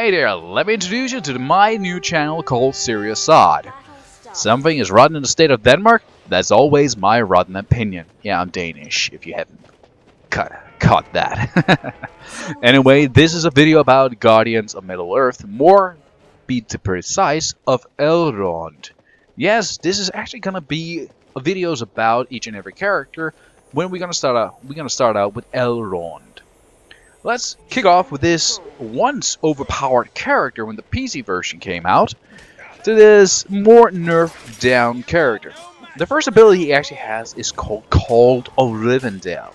Hey there, let me introduce you to my new channel called Serious Odd. Something is rotten in the state of Denmark? That's always my rotten opinion. Yeah, I'm Danish, if you haven't caught that. Anyway, this is a video about Guardians of Middle-earth, more be to precise, of Elrond. Yes, this is actually gonna be videos about each and every character. When we're gonna start out with Elrond. Let's kick off with this once overpowered character when the PC version came out, to this more nerfed down character. The first ability he actually has is called Call of Rivendell.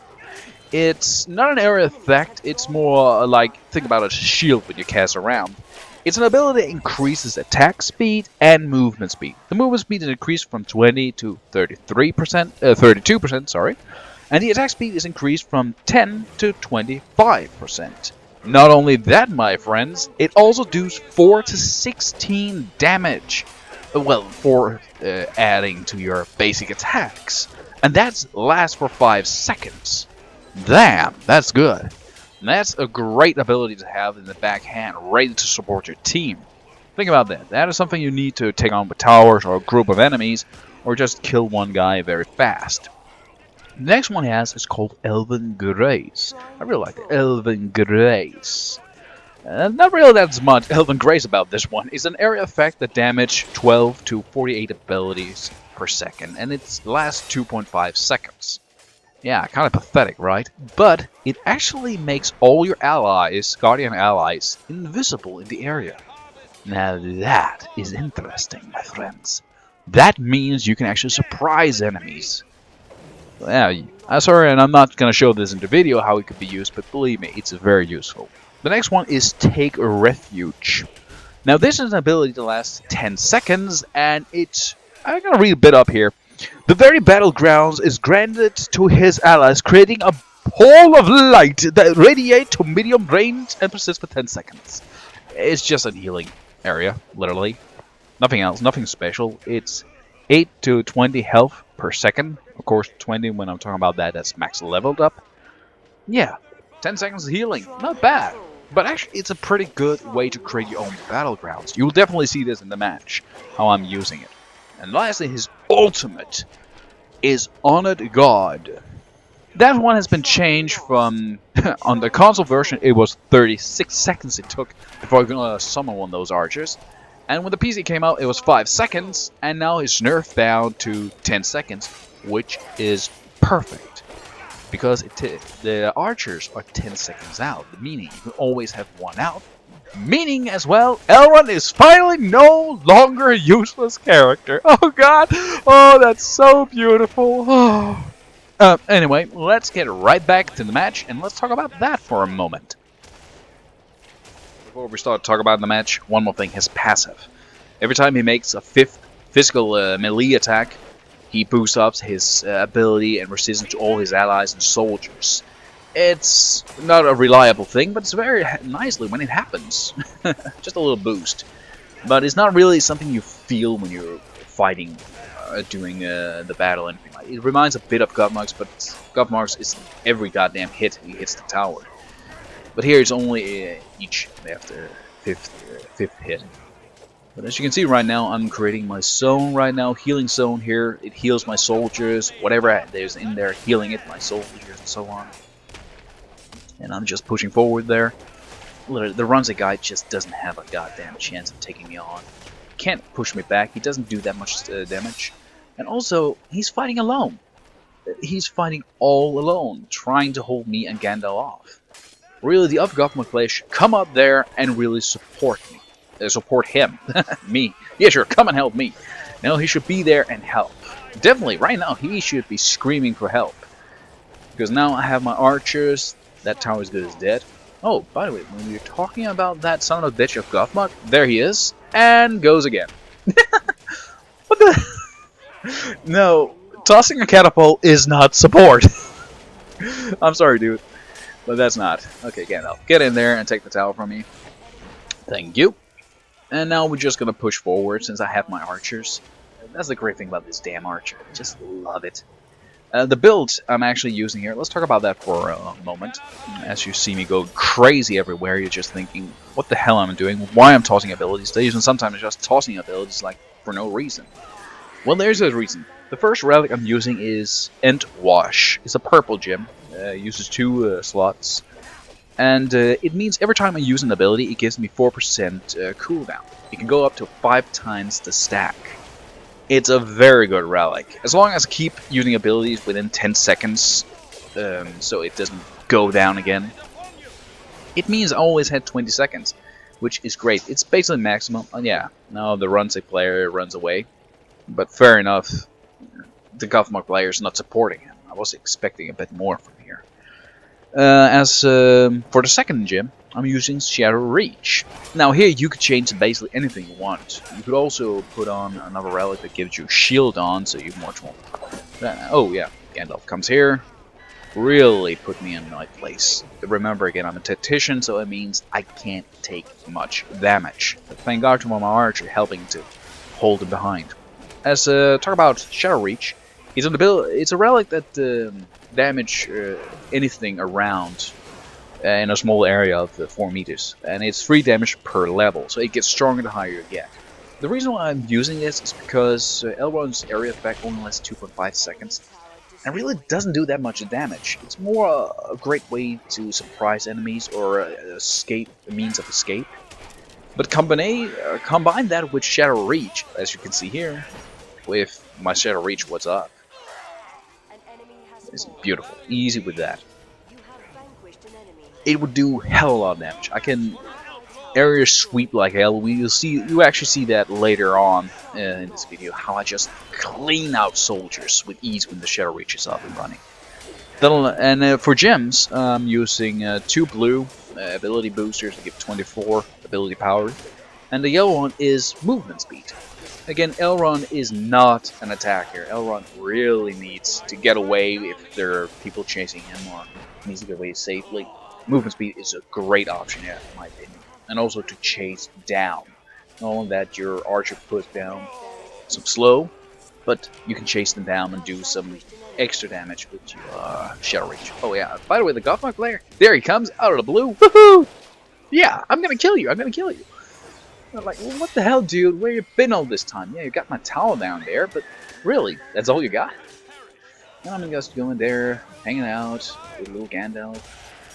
It's not an area effect, it's more like, think about a shield when you cast around. It's an ability that increases attack speed and movement speed. The movement speed is increased from 20 to 32%, sorry. And the attack speed is increased from 10 to 25%. Not only that, my friends, it also does 4 to 16 damage. Well, for adding to your basic attacks. And that lasts for 5 seconds. Damn, that's good. And that's a great ability to have in the backhand, ready to support your team. Think about that. That is something you need to take on with towers or a group of enemies, or just kill one guy very fast. The next one he has is called Elven Grace. I really like it. Elven Grace. Not really that much Elven Grace about this one. It's an area effect that damage 12 to 48 abilities per second, and it lasts 2.5 seconds. Yeah, kind of pathetic, right? But it actually makes all your allies, Guardian allies, invisible in the area. Now that is interesting, my friends. That means you can actually surprise enemies. Yeah, I'm sorry, and I'm not going to show this in the video how it could be used, but believe me, it's very useful. The next one is Take Refuge. Now this is an ability that lasts 10 seconds, and I'm going to read a bit up here. The very battlegrounds is granted to his allies, creating a ball of light that radiate to medium range and persist for 10 seconds. It's just a healing area, literally. Nothing else, nothing special. It's 8 to 20 health per second. Of course, 20 when I'm talking about that, that's max leveled up. Yeah, 10 seconds of healing, not bad. But actually, it's a pretty good way to create your own battlegrounds. You'll definitely see this in the match, how I'm using it. And lastly, his ultimate is Honored God. That one has been changed from, on the console version, it was 36 seconds it took before you're gonna summon one of those archers. And when the PC came out, it was 5 seconds, and now it's nerfed down to 10 seconds, which is perfect. Because the archers are 10 seconds out, meaning you can always have one out. Meaning as well, Elrond is finally no longer a useless character. Oh god, oh that's so beautiful. Oh. Anyway, let's get right back to the match, and let's talk about that for a moment. Before we start talking about the match, one more thing, his passive. Every time he makes a fifth physical melee attack, he boosts up his ability and resistance to all his allies and soldiers. It's not a reliable thing, but it's very nicely when it happens. Just a little boost. But it's not really something you feel when you're fighting, doing the battle. Anything like. It reminds a bit of Godmarks, but Godmarks is every goddamn hit he hits the tower. But here it's only each after fifth hit. But as you can see right now, I'm creating my zone right now, healing zone here. It heals my soldiers, whatever there's in there, healing it, my soldiers and so on. And I'm just pushing forward there. Literally, the Runza guy just doesn't have a goddamn chance of taking me on. He can't push me back, he doesn't do that much damage. And also, he's fighting alone. He's fighting all alone, trying to hold me and Gandalf off. Really, the other government players should come up there and really support me. Support him. Me. Yeah, sure, come and help me. No, he should be there and help. Definitely, right now, he should be screaming for help. Because now I have my archers. That tower is good as dead. Oh, by the way, when you're talking about that son of a bitch of Gothmog, there he is. And goes again. What the... No, tossing a catapult is not support. I'm sorry, dude. But that's not. Okay, Gandalf, get in there and take the tower from me. Thank you. And now we're just gonna push forward since I have my archers. That's the great thing about this damn archer. I just love it. The build I'm actually using here, let's talk about that for a moment. As you see me go crazy everywhere, you're just thinking, what the hell am I doing? Why I'm tossing abilities? And sometimes just tossing abilities like for no reason. Well, there's a reason. The first relic I'm using is Entwash. It's a purple gem. Uses 2 slots. And it means every time I use an ability, it gives me 4% cooldown. It can go up to 5 times the stack. It's a very good relic. As long as I keep using abilities within 10 seconds, so it doesn't go down again. It means I always had 20 seconds, which is great. It's basically maximum. Yeah, now the runs a player runs away. But fair enough, the GOME player is not supporting him. I was expecting a bit more from here. As for the second gem, I'm using Shadow Reach. Now here you could change basically anything you want. You could also put on another relic that gives you shield on, so you much more. Oh yeah, Gandalf comes here. Really put me in the right place. Remember again, I'm a tactician, so it means I can't take much damage. But thank God to my archer helping to hold him behind. As talk about Shadow Reach, it's a relic that damage anything around in a small area of 4 meters, and it's 3 damage per level, so it gets stronger the higher you get. The reason why I'm using this is because Elrond's area effect only lasts 2.5 seconds, and really doesn't do that much damage. It's more a great way to surprise enemies or a means of escape. But combine that with Shadow Reach, as you can see here, with my Shadow Reach, what's up? It's beautiful, easy with that. It would do hell of a lot of damage. I can area sweep like hell. You actually see that later on in this video, how I just clean out soldiers with ease when the Shadow Reach is up and running. And for gems, I'm using 2 blue ability boosters to give 24 ability power, and the yellow one is movement speed. Again, Elrond is not an attacker. Elrond really needs to get away if there are people chasing him, or needs to get away safely. Movement speed is a great option here, in my opinion. And also to chase down. Not only that, your archer puts down some slow, but you can chase them down and do some extra damage with your Shadow Reach. Oh yeah, by the way, the GOME player, there he comes, out of the blue. Woohoo! Yeah, I'm gonna kill you, I'm gonna kill you. I'm like, well, what the hell, dude? Where you been all this time? Yeah, you got my towel down there, but really, that's all you got? And I'm just going there, hanging out with little Gandalf,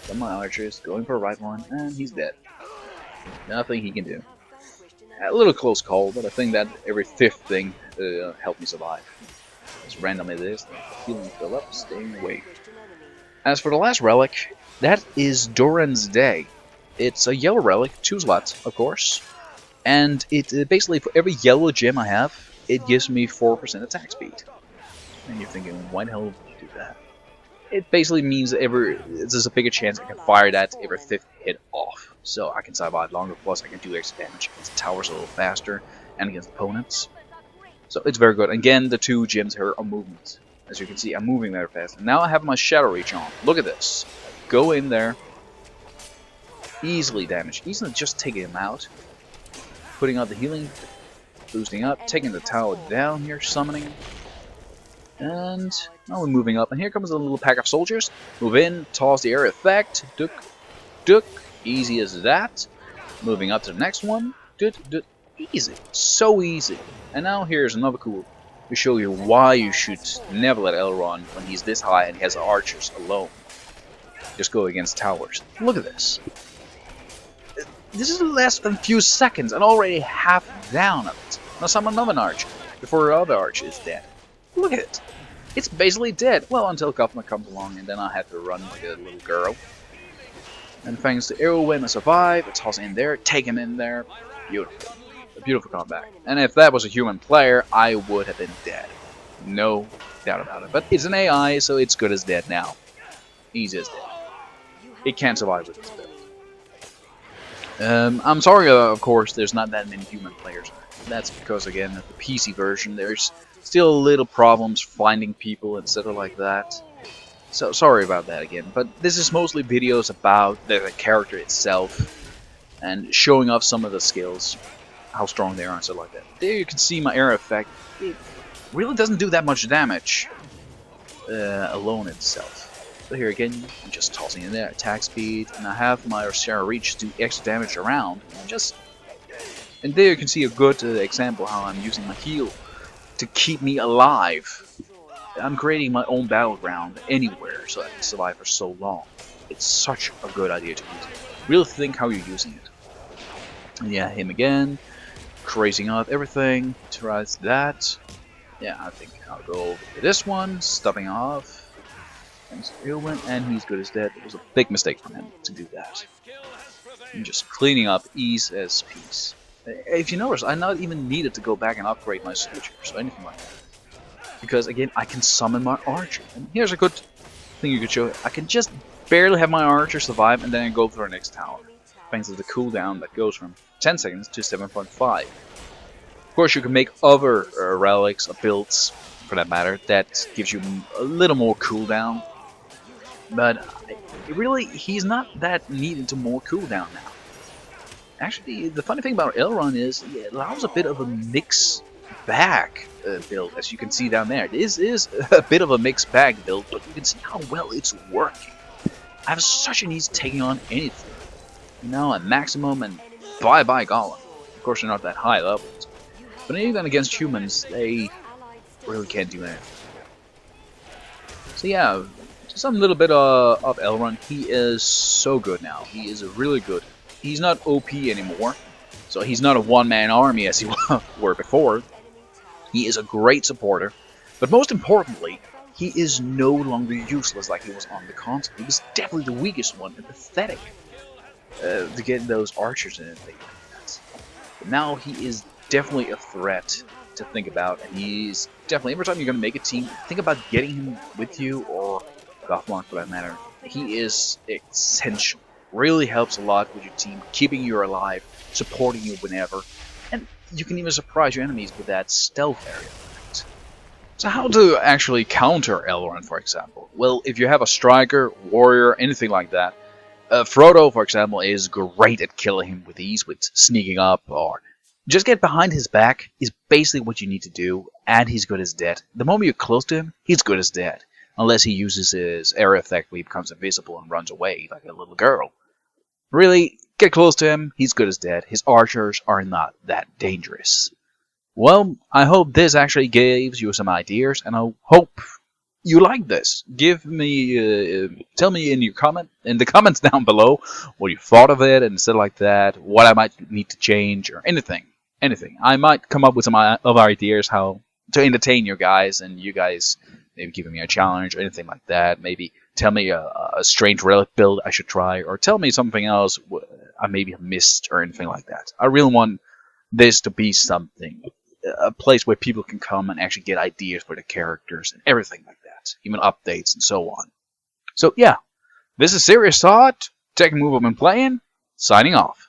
some of my archers, going for a right one, and he's dead. Nothing he can do. A little close call, but I think that every 5th thing helped me survive. As random as it is, healing fill up, staying away. As for the last relic, that is Durin's Day. It's a yellow relic, 2 slots, of course. And it basically, for every yellow gem I have, it gives me 4% attack speed. And you're thinking, why the hell would you do that? It basically means that there's a bigger chance I can fire that every 5th hit off. So I can survive longer, plus I can do extra damage against towers a little faster, and against opponents. So it's very good. Again, the 2 gems here are movements. As you can see, I'm moving very fast. And now I have my Shadow Reach on. Look at this. Go in there. Easily damage. Easily just taking him out. Putting out the healing, boosting up, taking the tower down here, summoning, and now we're moving up. And here comes a little pack of soldiers. Move in, toss the area effect, duck, duck, easy as that. Moving up to the next one, duck, duck, easy, so easy. And now here's another cool to show you why you should never let Elrond, when he's this high and he has archers alone, just go against towers. Look at this. This is less than a few seconds and already half down of it. Now summon another archer before the other archer is dead. Look at it. It's basically dead. Well, until GOME comes along, and then I had to run like a little girl. And thanks to Arrowwind, I survive. I toss in there, take him in there. Beautiful. A beautiful comeback. And if that was a human player, I would have been dead. No doubt about it. But it's an AI, so it's good as dead now. Easy as dead. It can't survive with this build. I'm sorry, of course, there's not that many human players. That's because, again, at the PC version, there's still little problems finding people, etc. like that. So, sorry about that again. But this is mostly videos about the character itself and showing off some of the skills, how strong they are and stuff like that. There you can see my area effect. It really doesn't do that much damage. alone itself. So here again, I'm just tossing in there, attack speed, and I have my Sarah Reach do extra damage around. And there you can see a good example how I'm using my heal to keep me alive. I'm creating my own battleground anywhere so I can survive for so long. It's such a good idea to use it. Really think how you're using it. And yeah, him again, crazing up everything, tries that. Yeah, I think I'll go over to this one, stopping off. Thanks to Ilwin, and he's good as dead. It was a big mistake for him to do that. I'm just cleaning up ease as peace. If you notice, I not even needed to go back and upgrade my soldiers or anything like that. Because again, I can summon my archer. And here's a good thing you could show. I can just barely have my archer survive and then I go for the next tower. Thanks to the cooldown that goes from 10 seconds to 7.5. Of course, you can make other relics or builds, for that matter, that gives you a little more cooldown. But really, he's not that needed to more cooldown now. Actually, the funny thing about Elrond is it allows a bit of a mix bag build, as you can see down there. This is a bit of a mixed bag build, but you can see how well it's working. I have such an ease taking on anything. You know, at maximum and bye-bye Golem. Of course, they're not that high levels. But even against humans, they really can't do anything. So yeah, some little bit of Elrond. He is so good now. He is really good. He's not OP anymore, so he's not a one-man army as he were before. He is a great supporter, but most importantly, he is no longer useless like he was on the console. He was definitely the weakest one and pathetic to get those archers and everything like that. But now he is definitely a threat to think about, and he's definitely, every time you're going to make a team, think about getting him with you, or Gothmon for that matter. He is essential. Really helps a lot with your team, keeping you alive, supporting you whenever, and you can even surprise your enemies with that stealth area effect. So how to actually counter Elrond, for example? Well, if you have a striker, warrior, anything like that, Frodo, for example, is great at killing him with ease, with sneaking up, or just get behind his back is basically what you need to do, and he's good as dead. The moment you're close to him, he's good as dead. Unless he uses his area effect where he becomes invisible and runs away like a little girl. Really, get close to him, he's good as dead. His archers are not that dangerous. Well, I hope this actually gives you some ideas, and I hope you like this. Give me, tell me in the comments down below what you thought of it and stuff like that. What I might need to change or anything. I might come up with some other ideas how to entertain you guys, and you guys maybe giving me a challenge or anything like that. Maybe tell me a strange relic build I should try, or tell me something else I maybe have missed or anything like that. I really want this to be something, a place where people can come and actually get ideas for the characters and everything like that, even updates and so on. So yeah, this is Serious Thought, Tech Move I've been playing, signing off.